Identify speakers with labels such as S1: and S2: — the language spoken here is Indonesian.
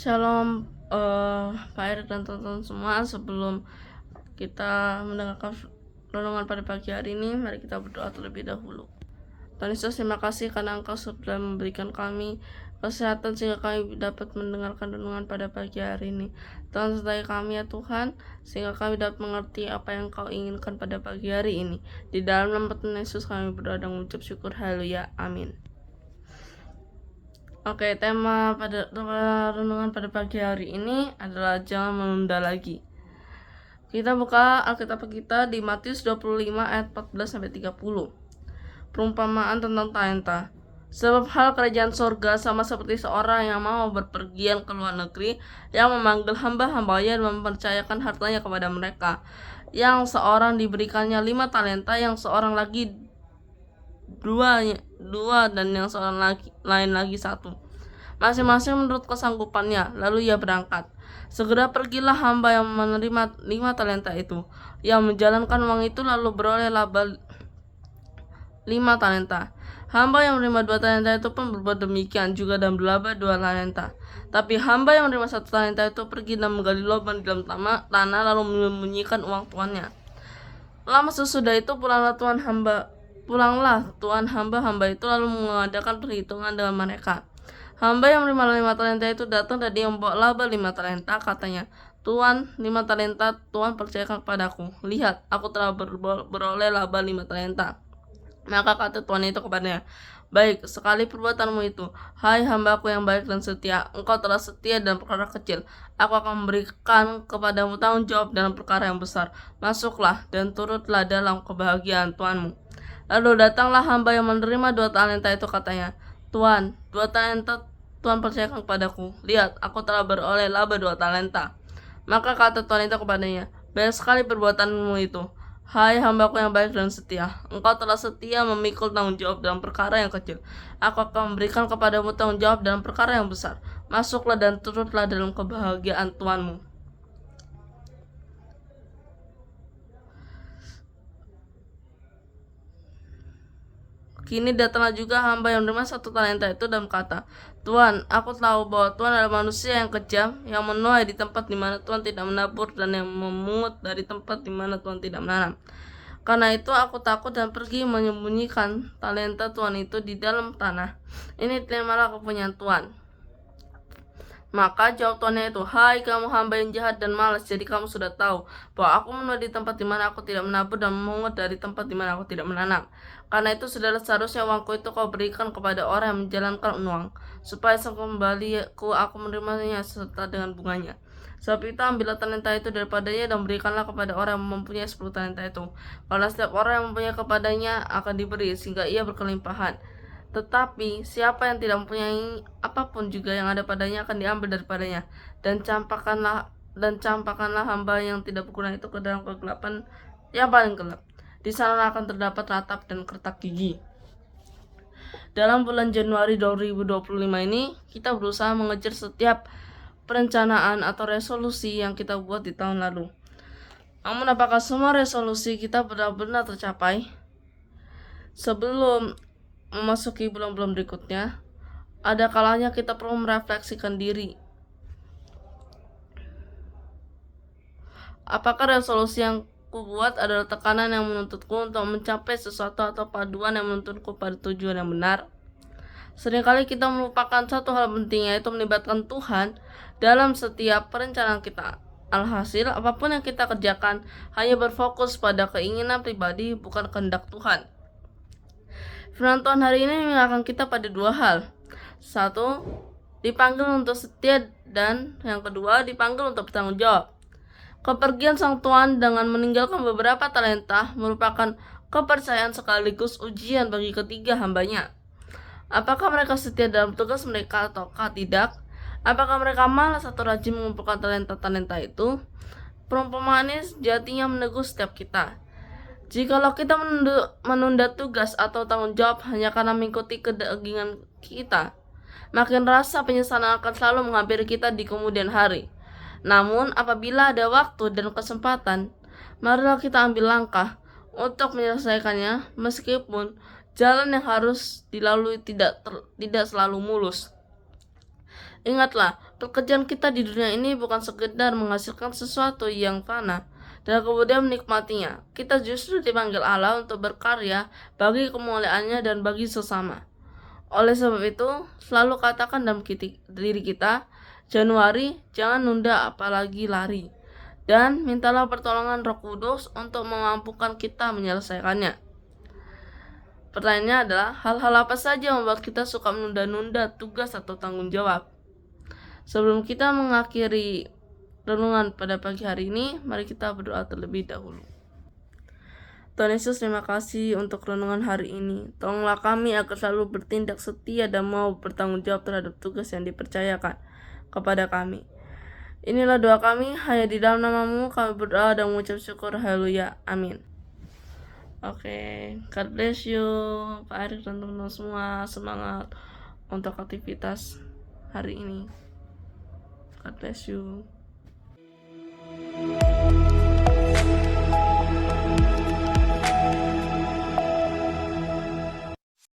S1: Shalom, Pak Erik dan teman-teman semua. Sebelum kita mendengarkan renungan pada pagi hari ini, mari kita berdoa terlebih dahulu. Tuhan Yesus, terima kasih karena Engkau sudah memberikan kami kesehatan sehingga kami dapat mendengarkan renungan pada pagi hari ini. Tuhan, sertai kami ya Tuhan, sehingga kami dapat mengerti apa yang Kau inginkan pada pagi hari ini. Di dalam nama Tuhan Yesus kami berdoa dan mengucap syukur. Haleluya, amin. Oke, tema pada renungan pada pagi hari ini adalah jangan menunda lagi. Kita buka Alkitab kita di Matius 25 ayat 14 sampai 30. Perumpamaan tentang talenta. Sebab hal kerajaan sorga sama seperti seorang yang mau berpergian ke luar negeri, yang memanggil hamba-hambanya dan mempercayakan hartanya kepada mereka. Yang seorang diberikannya 5 talenta, yang seorang lagi dua dan yang seorang lain lagi 1, masing-masing menurut kesanggupannya. Lalu ia berangkat. Segera pergilah hamba yang menerima 5 talenta itu, yang menjalankan uang itu lalu beroleh laba 5 talenta. Hamba yang menerima 2 talenta itu pun berbuat demikian juga dan berlaba 2 talenta. Tapi hamba yang menerima 1 talenta itu pergi dan menggali lubang di dalam tanah lalu menyembunyikan uang tuannya. Lama sesudah itu pulanglah tuan hamba itu lalu mengadakan perhitungan dengan mereka. Hamba yang menerima 5 talenta itu datang dan dia membawa laba 5 talenta. Katanya, Tuan, 5 talenta Tuan percayakan kepadaku. Lihat, aku telah beroleh laba 5 talenta. Maka kata Tuan itu kepadanya, baik sekali perbuatanmu itu, hai hambaku yang baik dan setia. Engkau telah setia dalam perkara kecil, aku akan memberikan kepadamu tanggung jawab dalam perkara yang besar. Masuklah dan turutlah dalam kebahagiaan Tuanmu. Lalu datanglah hamba yang menerima 2 talenta itu. Katanya, Tuan, 2 talenta Tuan percayakan kepadaku. Lihat, aku telah beroleh laba 2 talenta. Maka kata Tuan itu kepadanya, baik sekali perbuatanmu itu, hai hambaku yang baik dan setia. Engkau telah setia memikul tanggung jawab dalam perkara yang kecil, aku akan memberikan kepadamu tanggung jawab dalam perkara yang besar. Masuklah dan turutlah dalam kebahagiaan Tuanmu. Kini datanglah juga hamba yang menerima 1 talenta itu dan berkata, Tuan, aku tahu bahwa Tuan adalah manusia yang kejam, yang menuai di tempat di mana Tuan tidak menabur dan yang memungut dari tempat di mana Tuan tidak menanam. Karena itu aku takut dan pergi menyembunyikan talenta Tuan itu di dalam tanah. Ini terimalah kepunyaan Tuan. Maka jawab tuannya itu, hai kamu hamba yang jahat dan malas, jadi kamu sudah tahu bahwa aku menuai di tempat di mana aku tidak menabur dan memungut dari tempat di mana aku tidak menanam. Karena itu saudara, seharusnya uangku itu kau berikan kepada orang yang menjalankan uang, supaya sekembaliku aku menerimanya serta dengan bunganya. Sebab itu ambillah talenta itu daripadanya dan berikanlah kepada orang yang mempunyai 10 talenta itu. Karena setiap orang yang mempunyai kepadanya akan diberi sehingga ia berkelimpahan. Tetapi siapa yang tidak mempunyai apapun juga yang ada padanya akan diambil daripadanya. Dan campakkanlah hamba yang tidak berguna itu ke dalam kegelapan yang paling gelap. Di sana akan terdapat ratap dan kertak gigi. Dalam bulan Januari 2025 ini, kita berusaha mengejar setiap perencanaan atau resolusi yang kita buat di tahun lalu. Namun apakah semua resolusi kita benar-benar tercapai? Sebelum memasuki bulan-bulan berikutnya, ada kalanya kita perlu merefleksikan diri. Apakah resolusi yang kubuat adalah tekanan yang menuntutku untuk mencapai sesuatu atau paduan yang menuntutku pada tujuan yang benar? Seringkali kita melupakan satu hal penting, yaitu melibatkan Tuhan dalam setiap perencanaan kita. Alhasil, apapun yang kita kerjakan hanya berfokus pada keinginan pribadi, bukan kehendak Tuhan. Firman Tuhan hari ini mengingatkan kita pada 2 hal. 1, dipanggil untuk setia, dan yang kedua, dipanggil untuk bertanggung jawab. Kepergian sang tuan dengan meninggalkan beberapa talenta merupakan kepercayaan sekaligus ujian bagi ketiga hambanya. Apakah mereka setia dalam tugas mereka ataukah tidak? Apakah mereka malas atau rajin mengumpulkan talenta-talenta itu? Perumpamaan ini sejatinya menegur setiap kita. Jikalau kita menunda tugas atau tanggung jawab hanya karena mengikuti kedagingan kita, makin rasa penyesalan akan selalu menghampiri kita di kemudian hari. Namun apabila ada waktu dan kesempatan, marilah kita ambil langkah untuk menyelesaikannya, meskipun jalan yang harus dilalui tidak selalu mulus. Ingatlah Pekerjaan kita di dunia ini bukan sekedar menghasilkan sesuatu yang fana dan kemudian menikmatinya. Kita justru dipanggil Allah untuk berkarya bagi kemuliaannya dan bagi sesama. Oleh sebab itu, selalu katakan dalam diri kita, Januari, jangan nunda apalagi lari. Dan mintalah pertolongan Roh Kudus untuk memampukan kita menyelesaikannya. Pertanyaannya adalah, hal-hal apa saja yang membuat kita suka menunda-nunda tugas atau tanggung jawab? Sebelum kita mengakhiri renungan pada pagi hari ini, mari kita berdoa terlebih dahulu. Tuhan Yesus, terima kasih untuk renungan hari ini. Tolonglah kami agar selalu bertindak setia dan mau bertanggung jawab terhadap tugas yang dipercayakan kepada kami. Inilah doa kami, hanya di dalam nama-Mu kami berdoa dan mengucap syukur. Haleluya. Amin. Oke, God bless you, Pak Erik dan teman-teman semua. Semangat untuk aktivitas hari ini. God bless you.